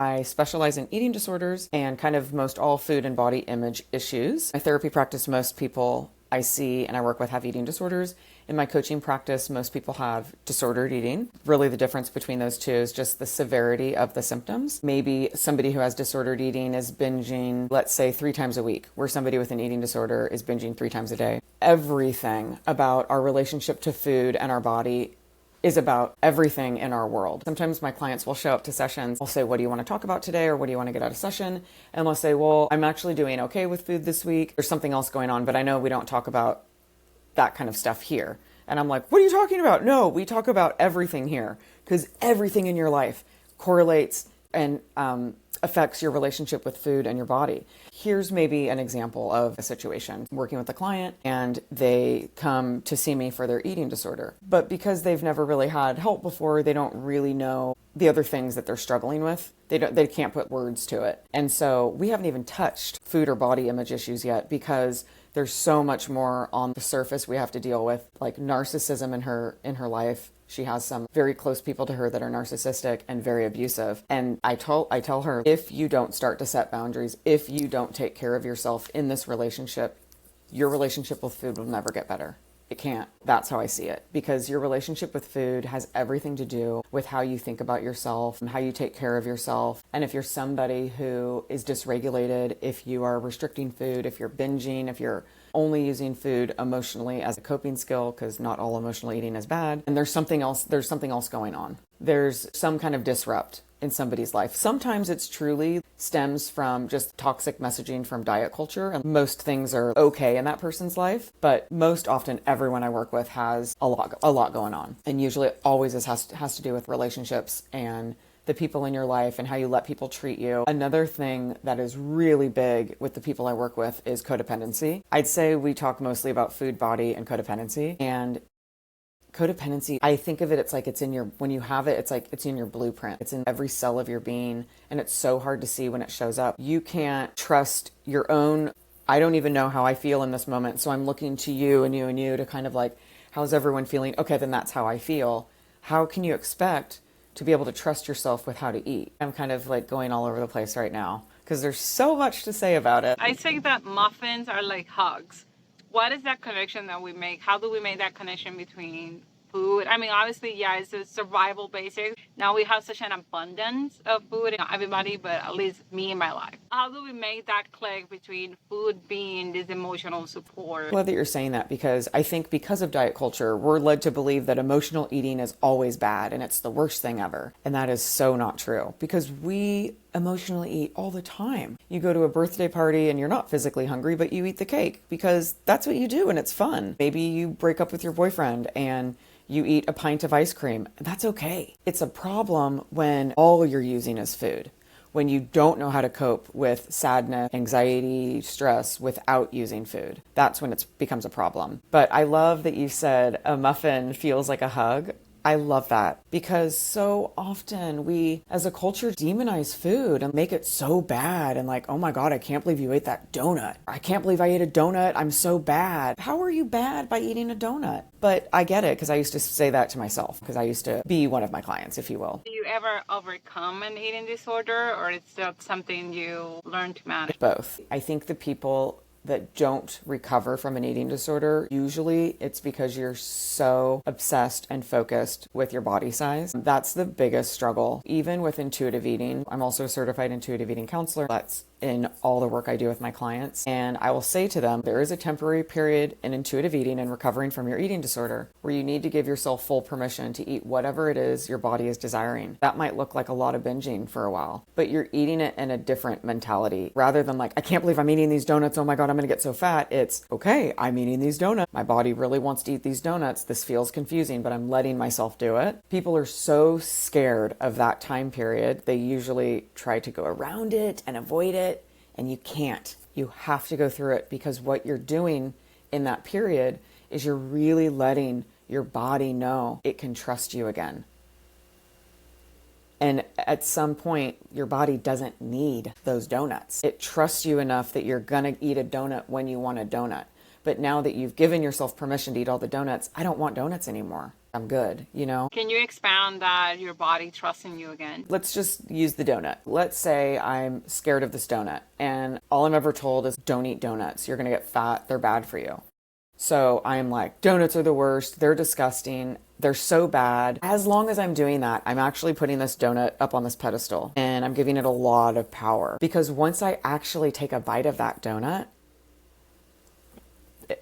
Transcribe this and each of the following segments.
I specialize in eating disorders and kind of most all food and body image issues. My therapy practice, most people I see and I work with have eating disorders. In my coaching practice, most people have disordered eating. Really, the difference between those two is just the severity of the symptoms. Maybe somebody who has disordered eating is binging, let's say, 3 times a week, where somebody with an eating disorder is binging 3 times a day. Everything about our relationship to food and our body is about everything in our world. Sometimes my clients will show up to sessions. I'll say, what do you want to talk about today? Or what do you want to get out of session? And they'll say, well, I'm actually doing okay with food this week. There's something else going on, but I know we don't talk about that kind of stuff here. And I'm like, what are you talking about? No, we talk about everything here because everything in your life correlates and affects your relationship with food and your body. Here's maybe an example of a situation. Working with a client and they come to see me for their eating disorder. But because they've never really had help before, they don't really know the other things that they're struggling with. They can't put words to it. And so we haven't even touched food or body image issues yet because there's so much more on the surface we have to deal with, like narcissism in her life. She has some very close people to her that are narcissistic and very abusive. And I tell her, if you don't start to set boundaries, if you don't take care of yourself in this relationship, your relationship with food will never get better. It can't. That's how I see it. Because your relationship with food has everything to do with how you think about yourself and how you take care of yourself. And if you're somebody who is dysregulated, if you are restricting food, if you're binging, if you're only using food emotionally as a coping skill, because not all emotional eating is bad, and there's something else going on. There's some kind of disrupt in somebody's life. Sometimes it's truly stems from just toxic messaging from diet culture, and most things are okay in that person's life, but most often everyone I work with has a lot going on. And usually it always has to do with relationships and the people in your life and how you let people treat you. Another thing that is really big with the people I work with is codependency. I'd say we talk mostly about food, body, and codependency. And codependency, I think of it, it's like when you have it, it's like it's in your blueprint. It's in every cell of your being, and it's so hard to see when it shows up. You can't trust your own, I don't even know how I feel in this moment, so I'm looking to you and you and you to kind of like, how's everyone feeling? Okay, then that's how I feel. How can you expect to be able to trust yourself with how to eat? I'm kind of like going all over the place right now because there's so much to say about it. I say that muffins are like hugs. What is that connection that we make? How do we make that connection between food? I mean, obviously, yeah, it's a survival basic. Now we have such an abundance of food, not everybody, but at least me in my life. How do we make that click between food being this emotional support? I love that you're saying that because I think because of diet culture, we're led to believe that emotional eating is always bad and it's the worst thing ever. And that is so not true because we emotionally eat all the time. You go to a birthday party and you're not physically hungry, but you eat the cake because that's what you do and it's fun. Maybe you break up with your boyfriend and you eat a pint of ice cream. That's okay. It's a problem when all you're using is food. When you don't know how to cope with sadness, anxiety, stress without using food. That's when it becomes a problem. But I love that you said a muffin feels like a hug. I love that because so often we as a culture demonize food and make it so bad and like, oh my God, I can't believe you ate that donut. I can't believe I ate a donut. I'm so bad. How are you bad by eating a donut? But I get it because I used to say that to myself because I used to be one of my clients, if you will. Do you ever overcome an eating disorder or it's just something you learn to manage? Both. I think the people that don't recover from an eating disorder, usually it's because you're so obsessed and focused with your body size. That's the biggest struggle. Even with intuitive eating, I'm also a certified intuitive eating counselor. That's in all the work I do with my clients. And I will say to them, there is a temporary period in intuitive eating and recovering from your eating disorder where you need to give yourself full permission to eat whatever it is your body is desiring. That might look like a lot of binging for a while, but you're eating it in a different mentality rather than like, I can't believe I'm eating these donuts. Oh my God, I'm going to get so fat. It's okay. I'm eating these donuts. My body really wants to eat these donuts. This feels confusing, but I'm letting myself do it. People are so scared of that time period. They usually try to go around it and avoid it. And you can't. You have to go through it because what you're doing in that period is you're really letting your body know it can trust you again. And at some point, your body doesn't need those donuts. It trusts you enough that you're going to eat a donut when you want a donut. But now that you've given yourself permission to eat all the donuts, I don't want donuts anymore. I'm good, you know? Can you expound that your body trusting you again? Let's just use the donut. Let's say I'm scared of this donut and all I'm ever told is don't eat donuts. You're going to get fat. They're bad for you. So I'm like, donuts are the worst. They're disgusting. They're so bad. As long as I'm doing that, I'm actually putting this donut up on this pedestal and I'm giving it a lot of power, because once I actually take a bite of that donut,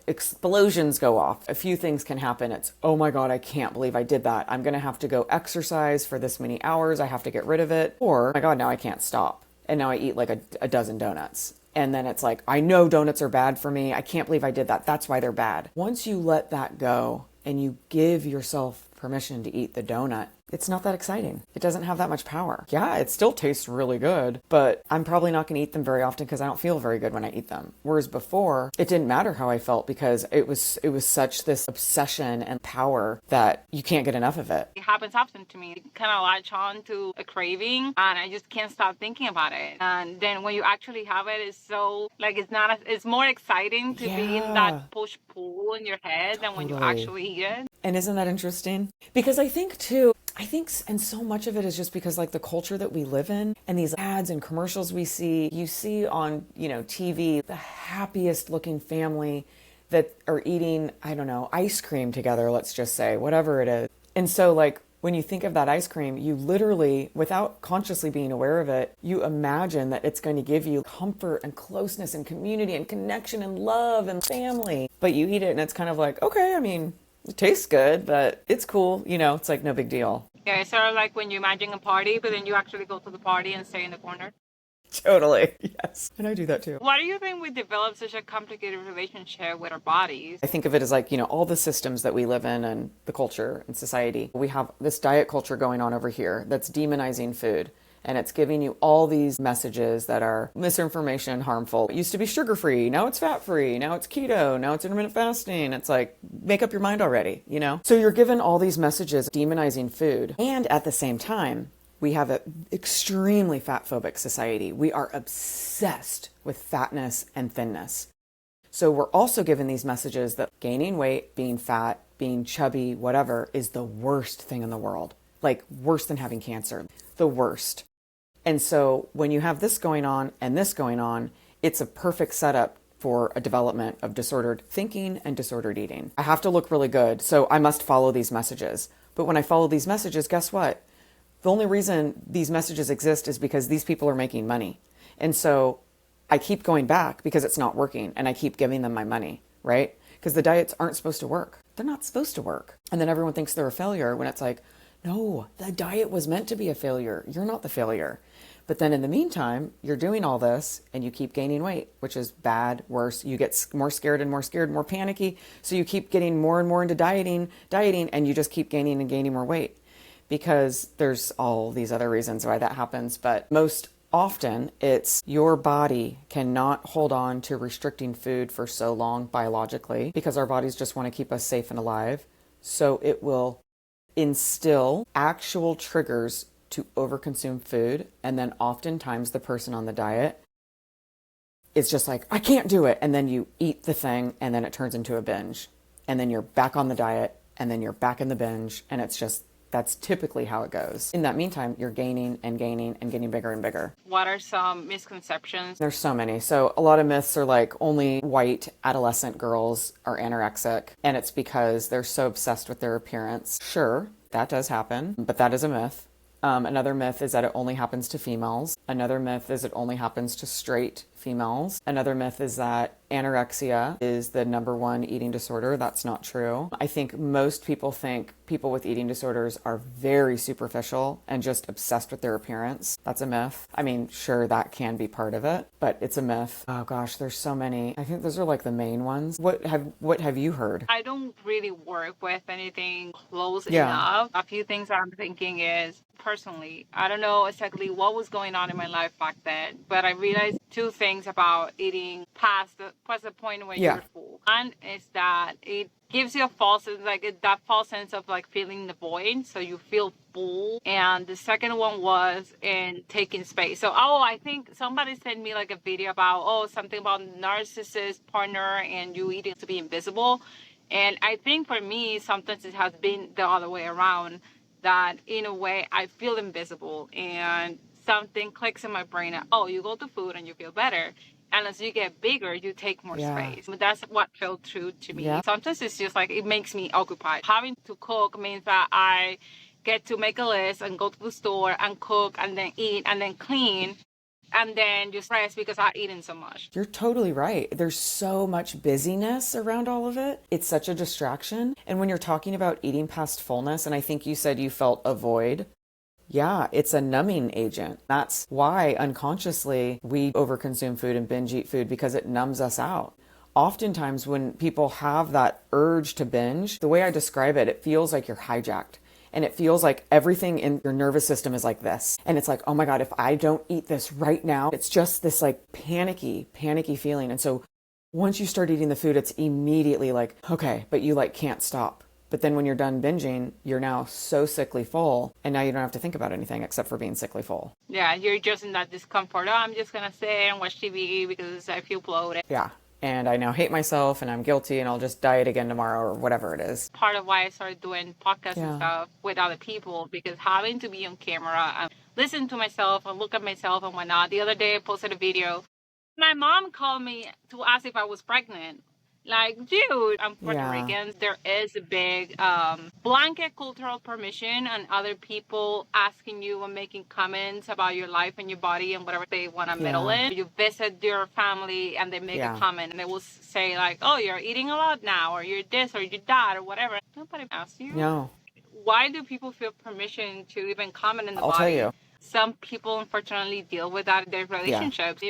explosions go off. A few things can happen. It's, oh my God, I can't believe I did that. I'm going to have to go exercise for this many hours. I have to get rid of it. Or, oh my God, now I can't stop. And now I eat like a dozen donuts. And then it's like, I know donuts are bad for me. I can't believe I did that. That's why they're bad. Once you let that go and you give yourself permission to eat the donut, it's not that exciting. It doesn't have that much power. Yeah, it still tastes really good, but I'm probably not going to eat them very often because I don't feel very good when I eat them. Whereas before, it didn't matter how I felt because it was such this obsession and power that you can't get enough of it. It happens often to me. It kind of latch on to a craving and I just can't stop thinking about it. And then when you actually have it, it's so like it's more exciting to be in that push-pull in your head than when you actually eat it. And isn't that interesting? Because I think and so much of it is just because like the culture that we live in and these ads and commercials you see on, TV, the happiest looking family that are eating, I don't know, ice cream together, let's just say, whatever it is. And so like when you think of that ice cream, you literally, without consciously being aware of it, you imagine that it's going to give you comfort and closeness and community and connection and love and family. But you eat it and it's kind of like, okay, I mean, it tastes good, but it's cool. It's like no big deal. Yeah, it's sort of like when you imagine a party, but then you actually go to the party and stay in the corner. Totally. Yes. And I do that too. Why do you think we develop such a complicated relationship with our bodies? I think of it as like, all the systems that we live in and the culture and society. We have this diet culture going on over here that's demonizing food. And it's giving you all these messages that are misinformation, harmful. It used to be sugar-free, now it's fat-free, now it's keto, now it's intermittent fasting. It's like, make up your mind already, So you're given all these messages demonizing food. And at the same time, we have an extremely fat-phobic society. We are obsessed with fatness and thinness. So we're also given these messages that gaining weight, being fat, being chubby, whatever, is the worst thing in the world. Like worse than having cancer, the worst. And so when you have this going on and this going on, it's a perfect setup for a development of disordered thinking and disordered eating. I have to look really good, so I must follow these messages. But when I follow these messages, guess what? The only reason these messages exist is because these people are making money. And so I keep going back because it's not working and I keep giving them my money, right? Because the diets aren't supposed to work. They're not supposed to work. And then everyone thinks they're a failure when it's like, no, the diet was meant to be a failure. You're not the failure. But then in the meantime, you're doing all this and you keep gaining weight, which is bad, worse. You get more scared, more panicky. So you keep getting more and more into dieting, and you just keep gaining and gaining more weight because there's all these other reasons why that happens. But most often it's your body cannot hold on to restricting food for so long biologically because our bodies just want to keep us safe and alive. So it will instill actual triggers to overconsume food. And then oftentimes the person on the diet is just like, I can't do it. And then you eat the thing and then it turns into a binge. And then you're back on the diet and then you're back in the binge. And it's just, that's typically how it goes. In that meantime, you're gaining and gaining and getting bigger and bigger. What are some misconceptions? There's so many. So a lot of myths are like only white adolescent girls are anorexic, and it's because they're so obsessed with their appearance. Sure, that does happen, but that is a myth. Another myth is that it only happens to females. Another myth is it only happens to straight females. Another myth is that anorexia is the number one eating disorder. That's not true. I think most people think people with eating disorders are very superficial and just obsessed with their appearance. That's a myth. I mean, sure, that can be part of it, but it's a myth. Oh gosh, there's so many. I think those are like the main ones. What have you heard? I don't really work with anything close enough. A few things I'm thinking is, personally, I don't know exactly what was going on in my life back then, but I realized two things about eating past the point when you're full. One is that it gives you a false sense of like filling the void, so you feel full. And the second one was in taking space. So I think somebody sent me like a video about something about narcissist partner and you eating to be invisible. And I think for me, sometimes it has been the other way around, that in a way I feel invisible and something clicks in my brain that, oh, you go to food and you feel better. And as you get bigger, you take more Yeah. space. But that's what felt true to me. Yeah. Sometimes it's just like it makes me occupied. Having to cook means that I get to make a list and go to the store and cook and then eat and then clean and then just rest because I've eaten so much. You're totally right. There's so much busyness around all of it. It's such a distraction. And when you're talking about eating past fullness, and I think you said you felt a void, yeah, it's a numbing agent. That's why unconsciously we overconsume food and binge eat food, because it numbs us out. Oftentimes when people have that urge to binge, the way I describe it, it feels like you're hijacked. And it feels like everything in your nervous system is like this. And it's like, oh my God, if I don't eat this right now, it's just this like panicky feeling. And so once you start eating the food, it's immediately like, okay, but you like can't stop. But then when you're done binging, you're now so sickly full, and now you don't have to think about anything except for being sickly full. Yeah, you're just in that discomfort. Oh, I'm just going to sit and watch TV because I feel bloated. Yeah. And I now hate myself and I'm guilty and I'll just diet again tomorrow or whatever it is. Part of why I started doing podcasts and stuff with other people, because having to be on camera and listen to myself and look at myself and whatnot. The other day I posted a video. My mom called me to ask if I was pregnant. Like, dude, I'm Puerto Rican. There is a big blanket cultural permission and other people asking you and making comments about your life and your body and whatever they want to meddle in. You visit your family and they make a comment and they will say like, oh, you're eating a lot now, or you're this or you're that or whatever. Nobody asks you. No. Why do people feel permission to even comment in the body? I'll tell you. Some people unfortunately deal with that in their relationships.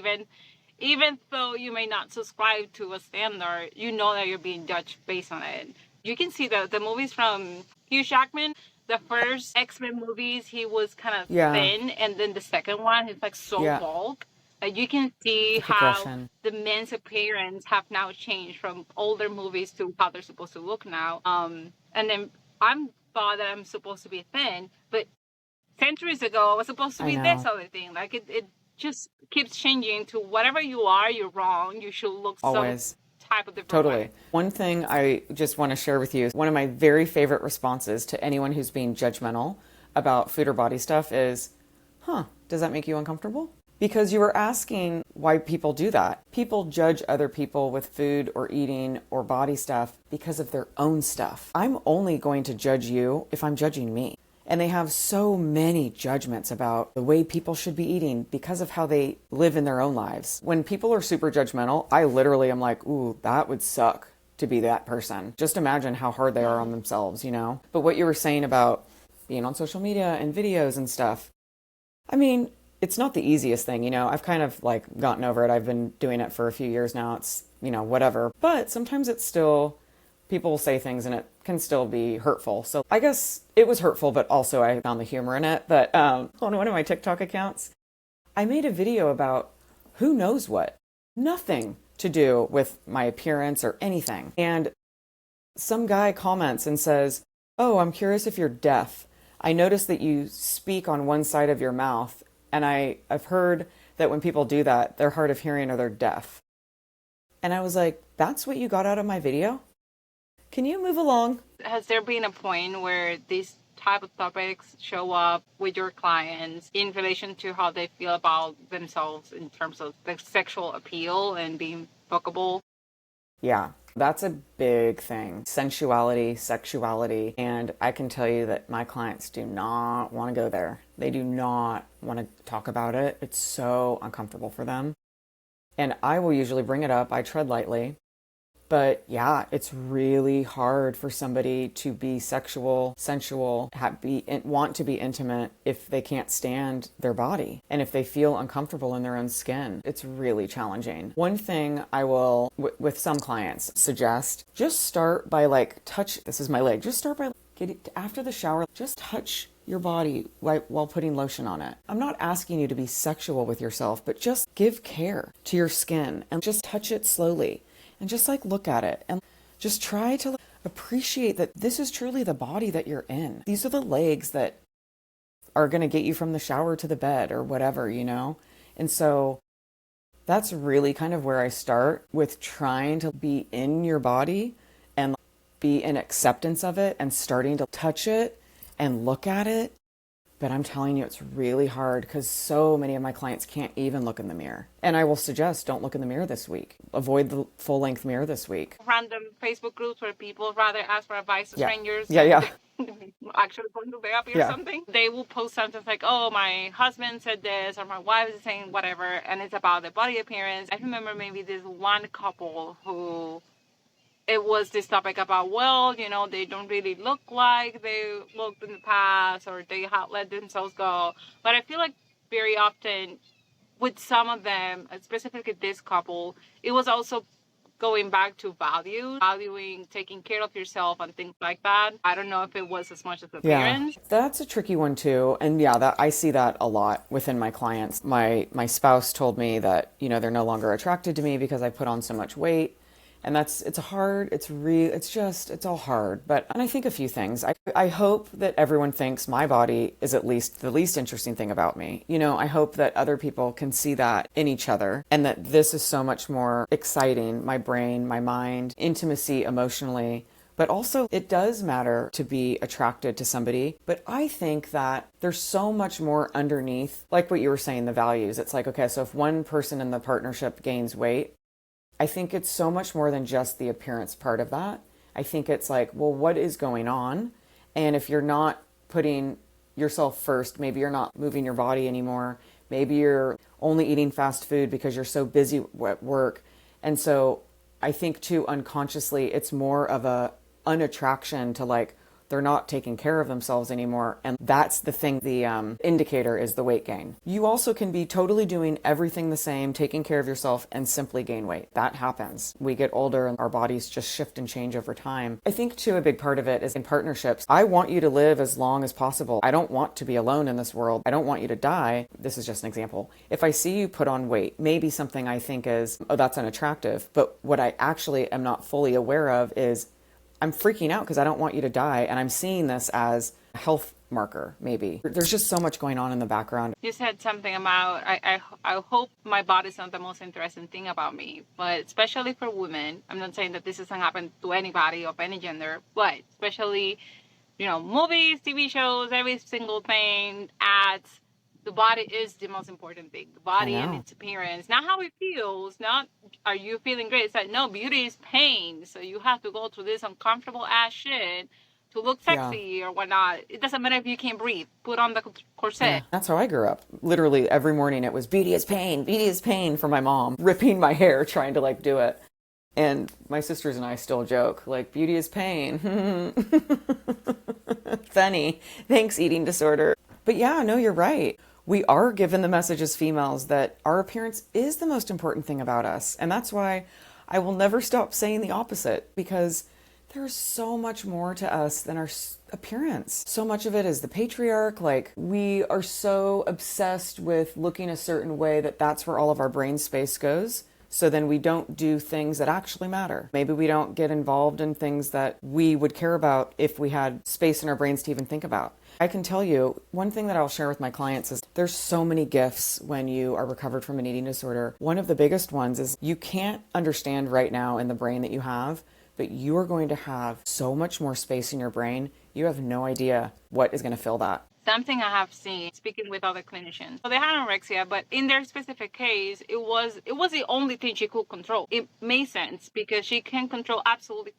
Even though you may not subscribe to a standard, you know that you're being judged based on it. You can see the movies from Hugh Jackman. The first X-Men movies, he was kind of thin, and then the second one, he's like so bulk. Like you can see how the men's appearance have now changed from older movies to how they're supposed to look now. And then I'm thought that I'm supposed to be thin, but centuries ago I was supposed to be this other thing. Like it just keeps changing to whatever you are, you're wrong. You should look some type of different way. One thing I just want to share with you is one of my very favorite responses to anyone who's being judgmental about food or body stuff is, does that make you uncomfortable? Because you were asking why people do that. People judge other people with food or eating or body stuff because of their own stuff. I'm only going to judge you if I'm judging me. And they have so many judgments about the way people should be eating because of how they live in their own lives. When people are super judgmental, I literally am like, ooh, that would suck to be that person. Just imagine how hard they are on themselves, you know? But what you were saying about being on social media and videos and stuff, I mean, it's not the easiest thing, you know? I've kind of like gotten over it. I've been doing it for a few years now. It's, you know, whatever. But sometimes it's still, people will say things and it can still be hurtful. So I guess it was hurtful, but also I found the humor in it. But on one of my TikTok accounts, I made a video about who knows what. Nothing to do with my appearance or anything. And some guy comments and says, oh, I'm curious if you're deaf. I noticed that you speak on one side of your mouth. And I've heard that when people do that, they're hard of hearing or they're deaf. And I was like, that's what you got out of my video? Can you move along? Has there been a point where these type of topics show up with your clients in relation to how they feel about themselves in terms of the sexual appeal and being fuckable? Yeah, that's a big thing. Sensuality, sexuality. And I can tell you that my clients do not want to go there. They do not want to talk about it. It's so uncomfortable for them. And I will usually bring it up. I tread lightly. But yeah, it's really hard for somebody to be sexual, sensual, want to be intimate if they can't stand their body and if they feel uncomfortable in their own skin. It's really challenging. One thing I will, with some clients, suggest, just start by this is my leg, just start by after the shower, just touch your body while putting lotion on it. I'm not asking you to be sexual with yourself, but just give care to your skin and just touch it slowly. And just look at it and just try to appreciate that this is truly the body that you're in. These are the legs that are going to get you from the shower to the bed or whatever, you know? And so that's really kind of where I start with trying to be in your body and be in acceptance of it and starting to touch it and look at it. But I'm telling you, it's really hard because so many of my clients can't even look in the mirror. And I will suggest don't look in the mirror this week. Avoid the full length mirror this week. Random Facebook groups where people rather ask for advice to strangers. Yeah. Actually going to therapy or something. They will post something like, oh, my husband said this, or my wife is saying whatever, and it's about the body appearance. I remember maybe this one couple who it was this topic about, well, they don't really look like they looked in the past, or they have let themselves go. But I feel like very often with some of them, specifically this couple, it was also going back to valuing taking care of yourself and things like that. I don't know if it was as much as appearance. Yeah, that's a tricky one too. And that I see that a lot within my clients. My spouse told me that, they're no longer attracted to me because I put on so much weight. And it's all hard. And I think a few things. I hope that everyone thinks my body is at least the least interesting thing about me. I hope that other people can see that in each other and that this is so much more exciting, my brain, my mind, intimacy emotionally. But also it does matter to be attracted to somebody. But I think that there's so much more underneath, like what you were saying, the values. It's like, okay, so if one person in the partnership gains weight, I think it's so much more than just the appearance part of that. I think it's like, well, what is going on? And if you're not putting yourself first, maybe you're not moving your body anymore. Maybe you're only eating fast food because you're so busy at work. And so I think too, unconsciously, it's more of a unattraction to like, they're not taking care of themselves anymore. And that's the thing, the indicator is the weight gain. You also can be totally doing everything the same, taking care of yourself, and simply gain weight. That happens. We get older and our bodies just shift and change over time. I think too, a big part of it is in partnerships. I want you to live as long as possible. I don't want to be alone in this world. I don't want you to die. This is just an example. If I see you put on weight, maybe something I think is, oh, that's unattractive. But what I actually am not fully aware of is I'm freaking out because I don't want you to die. And I'm seeing this as a health marker, maybe. There's just so much going on in the background. You said something about, I hope my body's not the most interesting thing about me, but especially for women, I'm not saying that this doesn't happen to anybody of any gender, but especially, movies, TV shows, every single thing, ads, the body is the most important thing. The body and its appearance, not how it feels, not are you feeling great. It's like, no, beauty is pain. So you have to go through this uncomfortable ass shit to look sexy or whatnot. It doesn't matter if you can't breathe. Put on the corset. Yeah, that's how I grew up. Literally every morning it was beauty is pain for my mom, ripping my hair, trying to like do it. And my sisters and I still joke, like, beauty is pain. Funny. Thanks, eating disorder. But yeah, no, you're right. We are given the message as females that our appearance is the most important thing about us. And that's why I will never stop saying the opposite, because there's so much more to us than our appearance. So much of it is the patriarch. Like, we are so obsessed with looking a certain way that that's where all of our brain space goes. So then we don't do things that actually matter. Maybe we don't get involved in things that we would care about if we had space in our brains to even think about. I can tell you, one thing that I'll share with my clients is there's so many gifts when you are recovered from an eating disorder. One of the biggest ones is you can't understand right now in the brain that you have, but you are going to have so much more space in your brain. You have no idea what is going to fill that. Something I have seen speaking with other clinicians. So they had anorexia, but in their specific case, it was the only thing she could control. It made sense because she can control absolutely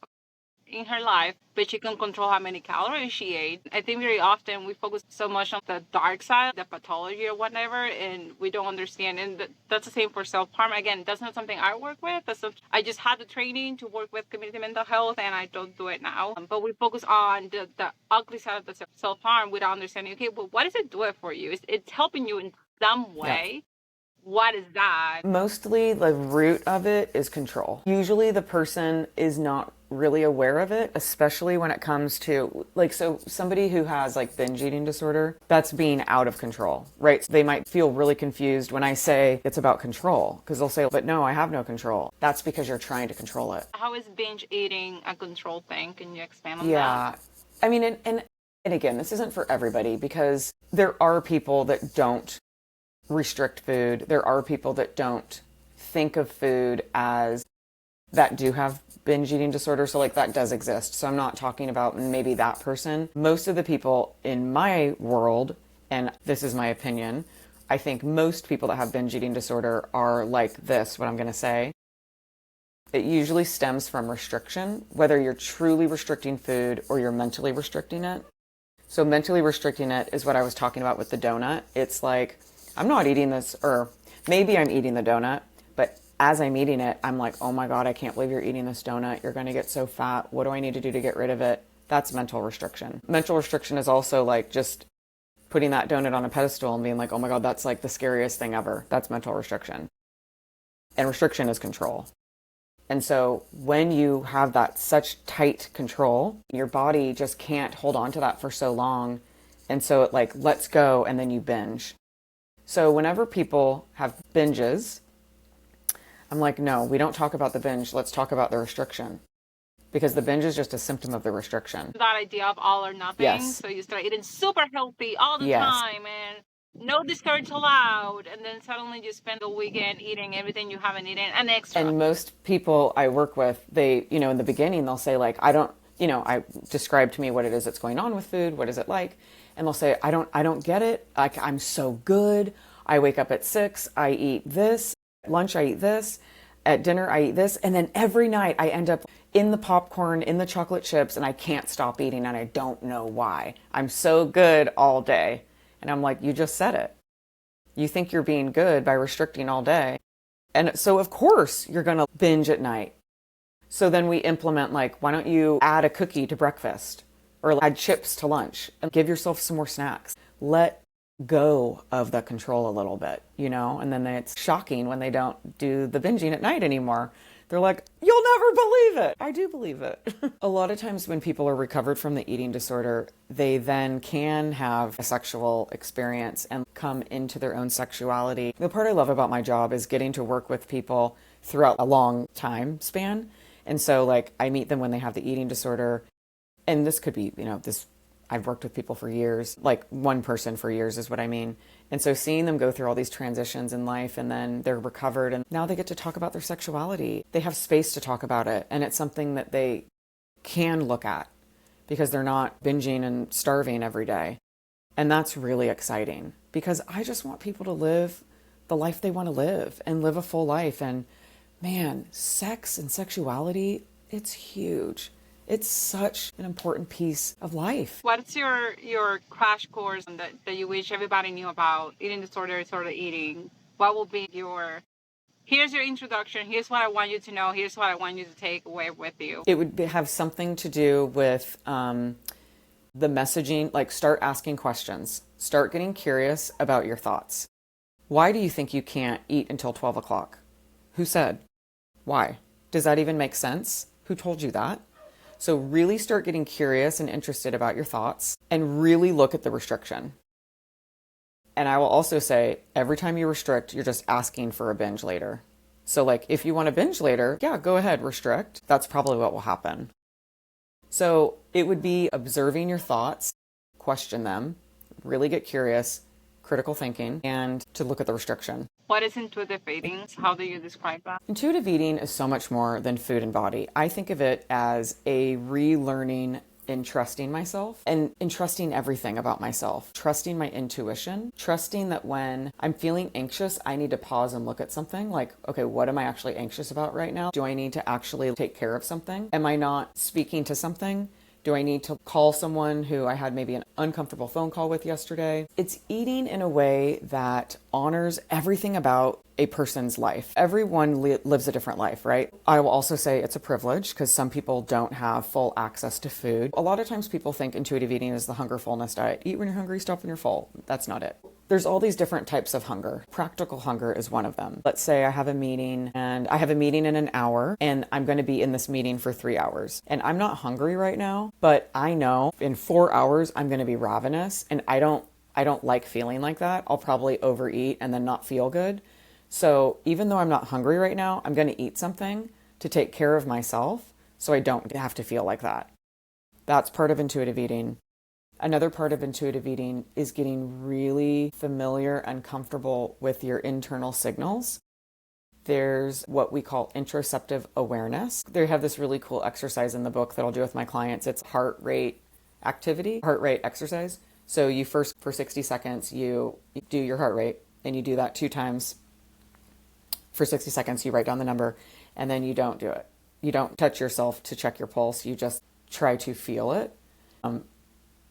in her life, but she can control how many calories she ate. I think very often we focus so much on the dark side, the pathology or whatever, and we don't understand. And that's the same for self-harm. Again, that's not something I work with. I just had the training to work with community mental health, and I don't do it now. But we focus on the ugly side of the self-harm without understanding, okay, well, what is it doing for you? It's helping you in some way. Yeah. What is that? Mostly the root of it is control. Usually the person is not really aware of it, especially when it comes to so somebody who has binge eating disorder, that's being out of control, right? So they might feel really confused when I say it's about control, because they'll say, but no, I have no control. That's because you're trying to control it. How is binge eating a control thing? Can you expand on that? Yeah. I mean, and again, this isn't for everybody, because there are people that don't restrict food. There are people that don't think of food as that do have binge eating disorder. So like that does exist. So I'm not talking about maybe that person. Most of the people in my world, and this is my opinion, I think most people that have binge eating disorder are like this, what I'm going to say. It usually stems from restriction, whether you're truly restricting food or you're mentally restricting it. So mentally restricting it is what I was talking about with the donut. It's like, I'm not eating this, or maybe I'm eating the donut, but as I'm eating it, I'm like, oh my God, I can't believe you're eating this donut. You're going to get so fat. What do I need to do to get rid of it? That's mental restriction. Mental restriction is also like just putting that donut on a pedestal and being like, oh my God, that's like the scariest thing ever. That's mental restriction. And restriction is control. And so when you have that such tight control, your body just can't hold on to that for so long. And so it like lets go and then you binge. So whenever people have binges, I'm like, no, we don't talk about the binge. Let's talk about the restriction. Because the binge is just a symptom of the restriction. That idea of all or nothing. Yes. So you start eating super healthy all the time and no desserts allowed, and then suddenly you spend the weekend eating everything you haven't eaten and extra. And most people I work with, they, in the beginning, they'll say like, I describe to me what it is that's going on with food. What is it like? And they'll say, I don't get it. Like, I'm so good. I wake up at 6, I eat this. At lunch, I eat this. At dinner, I eat this. And then every night I end up in the popcorn, in the chocolate chips, and I can't stop eating and I don't know why. I'm so good all day. And I'm like, you just said it. You think you're being good by restricting all day. And so of course you're going to binge at night. So then we implement like, why don't you add a cookie to breakfast or add chips to lunch and give yourself some more snacks. Let go of the control a little bit, and then it's shocking when they don't do the binging at night anymore. They're like, you'll never believe it. I do believe it. A lot of times when people are recovered from the eating disorder, they then can have a sexual experience and come into their own sexuality. The part I love about my job is getting to work with people throughout a long time span. And so like I meet them when they have the eating disorder. And this could be, I've worked with people for years, like one person for years is what I mean. And so seeing them go through all these transitions in life and then they're recovered and now they get to talk about their sexuality. They have space to talk about it. And it's something that they can look at because they're not binging and starving every day. And that's really exciting because I just want people to live the life they want to live and live a full life. And man, sex and sexuality, it's huge. It's such an important piece of life. What's your crash course that you wish everybody knew about eating disorder, disorder eating? What will be here's your introduction, here's what I want you to know, here's what I want you to take away with you? It would have something to do with the messaging, like start asking questions. Start getting curious about your thoughts. Why do you think you can't eat until 12 o'clock? Who said? Why? Does that even make sense? Who told you that? So really start getting curious and interested about your thoughts and really look at the restriction. And I will also say, every time you restrict, you're just asking for a binge later. So like, if you want to binge later, yeah, go ahead, restrict. That's probably what will happen. So it would be observing your thoughts, question them, really get curious, critical thinking, and to look at the restriction. What is intuitive eating? How do you describe that? Intuitive eating is so much more than food and body. I think of it as a relearning in trusting myself and in trusting everything about myself, trusting my intuition, trusting that when I'm feeling anxious, I need to pause and look at something like, okay, what am I actually anxious about right now? Do I need to actually take care of something? Am I not speaking to something? Do I need to call someone who I had maybe an uncomfortable phone call with yesterday? It's eating in a way that honors everything about a person's life. Everyone lives a different life, right? I will also say it's a privilege because some people don't have full access to food. A lot of times people think intuitive eating is the hunger fullness diet. Eat when you're hungry, stop when you're full. That's not it. There's all these different types of hunger. Practical hunger is one of them. Let's say I have a meeting and I have a meeting in an hour and I'm going to be in this meeting for 3 hours. And I'm not hungry right now, but I know in 4 hours I'm going to be ravenous and I don't like feeling like that. I'll probably overeat and then not feel good. So even though I'm not hungry right now, I'm going to eat something to take care of myself so I don't have to feel like that. That's part of intuitive eating. Another part of intuitive eating is getting really familiar and comfortable with your internal signals. There's what we call interoceptive awareness. They have this really cool exercise in the book that I'll do with my clients. It's heart rate exercise. So you first, for 60 seconds, you do your heart rate, and you do that 2 times. For 60 seconds, you write down the number, and then you don't do it. You don't touch yourself to check your pulse. You just try to feel it.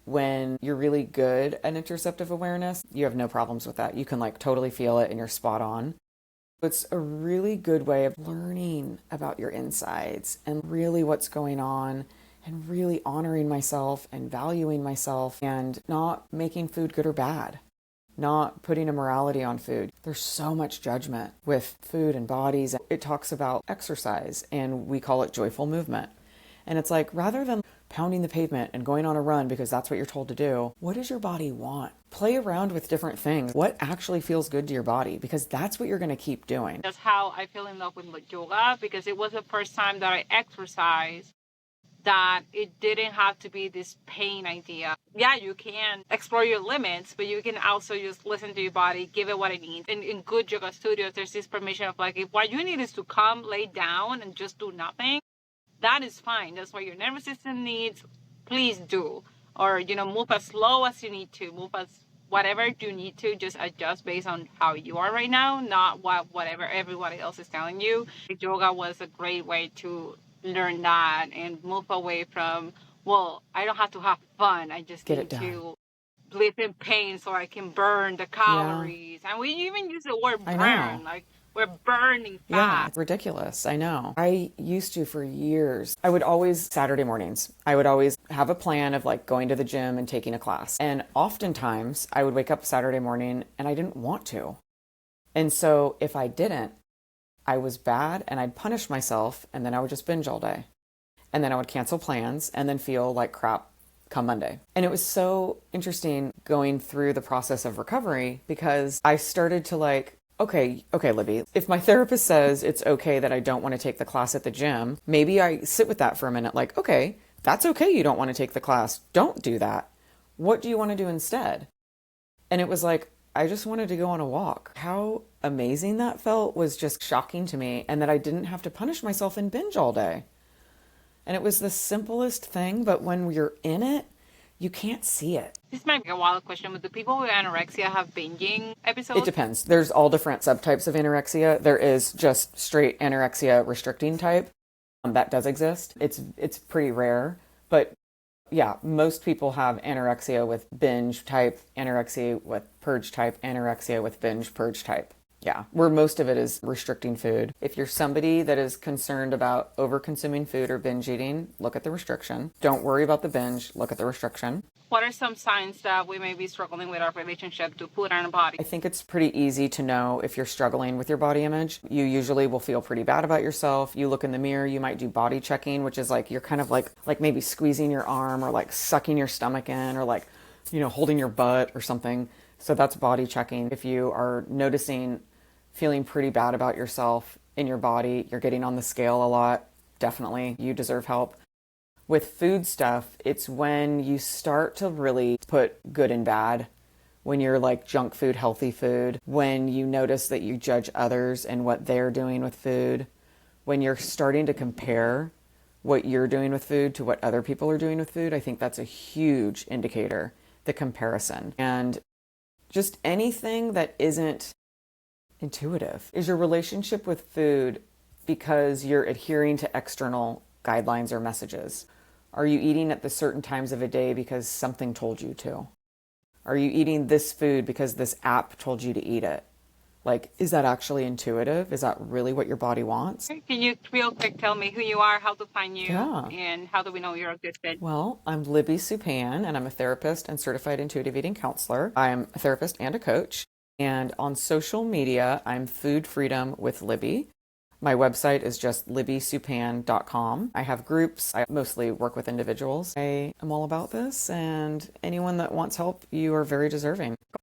When you're really good at interoceptive awareness, you have no problems with that. You can like totally feel it and you're spot on. It's a really good way of learning about your insides and really what's going on and really honoring myself and valuing myself and not making food good or bad, not putting a morality on food. There's so much judgment with food and bodies. It talks about exercise and we call it joyful movement. And it's like, rather than pounding the pavement and going on a run because that's what you're told to do, what does your body want? Play around with different things. What actually feels good to your body? Because that's what you're going to keep doing. That's how I fell in love with yoga, because it was the first time that I exercised that it didn't have to be this pain idea. Yeah, you can explore your limits, but you can also just listen to your body, give it what it needs. And in good yoga studios, there's this permission of like, if what you need is to come, lay down, and just do nothing, that is fine. That's what your nervous system needs. Please do. Or, move as slow as you need to. Move as whatever you need to. Just adjust based on how you are right now, not whatever everybody else is telling you. Yoga was a great way to learn that and move away from, well, I don't have to have fun. I just need to live in pain so I can burn the calories. Yeah. And we even use the word burn. Like, we're burning fat. Yeah, it's ridiculous. I know. I used to for years. I would always, Saturday mornings, I would always have a plan of like going to the gym and taking a class. And oftentimes I would wake up Saturday morning and I didn't want to. And so if I didn't, I was bad and I'd punish myself and then I would just binge all day. And then I would cancel plans and then feel like crap come Monday. And it was so interesting going through the process of recovery because I started to like, okay, Libby, if my therapist says it's okay that I don't want to take the class at the gym, maybe I sit with that for a minute, like, okay, that's okay you don't want to take the class. Don't do that. What do you want to do instead? And it was like, I just wanted to go on a walk. How amazing that felt was just shocking to me, and that I didn't have to punish myself and binge all day. And it was the simplest thing, but when you're in it, you can't see it. This might be a wild question, but do people with anorexia have binging episodes? It depends. There's all different subtypes of anorexia. There is just straight anorexia restricting type. That does exist. It's pretty rare. But yeah, most people have anorexia with binge type, anorexia with purge type, anorexia with binge purge type. Yeah, where most of it is restricting food. If you're somebody that is concerned about over-consuming food or binge eating, look at the restriction. Don't worry about the binge, look at the restriction. What are some signs that we may be struggling with our relationship to food and our body? I think it's pretty easy to know if you're struggling with your body image. You usually will feel pretty bad about yourself. You look in the mirror, you might do body checking, which is like you're kind of like maybe squeezing your arm or like sucking your stomach in or like, holding your butt or something. So that's body checking. If you are noticing feeling pretty bad about yourself in your body, you're getting on the scale a lot, definitely you deserve help. With food stuff, it's when you start to really put good and bad, when you're like junk food, healthy food, when you notice that you judge others and what they're doing with food, when you're starting to compare what you're doing with food to what other people are doing with food. I think that's a huge indicator, the comparison. And just anything that isn't intuitive. Is your relationship with food because you're adhering to external guidelines or messages? Are you eating at the certain times of a day because something told you to? Are you eating this food because this app told you to eat it? Like, is that actually intuitive? Is that really what your body wants? Can you real quick tell me who you are, how to find you, and how do we know you're a good fit? Well, I'm Libby Supan, and I'm a therapist and certified intuitive eating counselor. I'm a therapist and a coach. And on social media, I'm Food Freedom with Libby. My website is just libbysupan.com. I have groups. I mostly work with individuals. I am all about this, and anyone that wants help, you are very deserving.